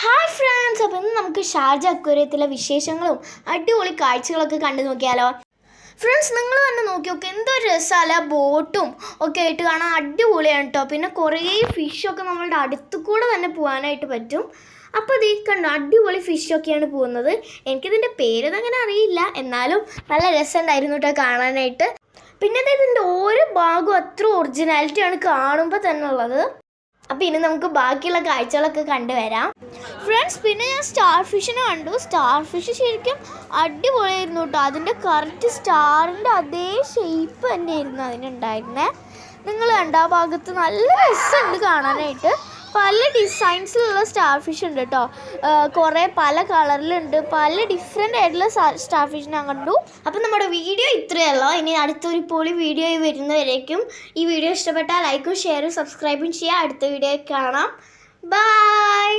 Hi friends, അപ്പോൾ ഇന്ന് നമുക്ക് ഷാർജ അക്വേറിയത്തിലെ വിശേഷങ്ങളും അടിപൊളി കാഴ്ചകളൊക്കെ കണ്ടു നോക്കിയാലോ. ഫ്രണ്ട്സ്, നിങ്ങൾ തന്നെ നോക്കി നോക്കി എന്തൊരു രസമല്ല, ബോട്ടും ഒക്കെ ആയിട്ട് കാണാൻ അടിപൊളിയാണ് കേട്ടോ. പിന്നെ കുറേ ഫിഷൊക്കെ നമ്മളുടെ അടുത്തു കൂടെ തന്നെ പോകാനായിട്ട് പറ്റും. അപ്പോൾ ഇത് കണ്ടോ, അടിപൊളി ഫിഷൊക്കെയാണ് പോകുന്നത്. എനിക്കിതിൻ്റെ പേരതങ്ങനെ അറിയില്ല, എന്നാലും നല്ല രസമുണ്ടായിരുന്നു കേട്ടോ കാണാനായിട്ട്. പിന്നെ ഇതിൻ്റെ ഓരോ ഭാഗവും അത്ര ഒറിജിനാലിറ്റിയാണ് കാണുമ്പോൾ തന്നെ ഉള്ളത്. അപ്പോൾ ഇനി നമുക്ക് ബാക്കിയുള്ള കാഴ്ചകളൊക്കെ കണ്ടുവരാം ഫ്രണ്ട്സ്. പിന്നെ ഞാൻ സ്റ്റാർ ഫിഷിനെ കണ്ടു. സ്റ്റാർ ഫിഷ് ശരിക്കും അടിപൊളിയായിരുന്നു കേട്ടോ. അതിൻ്റെ കറക്റ്റ് സ്റ്റാറിൻ്റെ അതേ ഷേപ്പ് തന്നെയായിരുന്നു അതിനുണ്ടായിരുന്നത്. നിങ്ങൾ കണ്ട ആ ഭാഗത്ത് നല്ല രസമുണ്ട് കാണാനായിട്ട്. പല ഡിസൈൻസിലുള്ള സ്റ്റാർ ഫിഷ് ഉണ്ട് കേട്ടോ. കുറേ പല കളറിലുണ്ട്. പല ഡിഫറെൻ്റ് ആയിട്ടുള്ള സ്റ്റാർ ഫിഷ് ഞാൻ കണ്ടു. അപ്പം നമ്മുടെ വീഡിയോ ഇത്രയല്ലോ. ഇനി അടുത്തൊരു പൊളി വീഡിയോ വരുന്നവരേക്കും ഈ വീഡിയോ ഇഷ്ടപ്പെട്ടാൽ ലൈക്കും ഷെയറും സബ്സ്ക്രൈബും ചെയ്യുക. അടുത്ത വീഡിയോ കാണാം. ബൈ.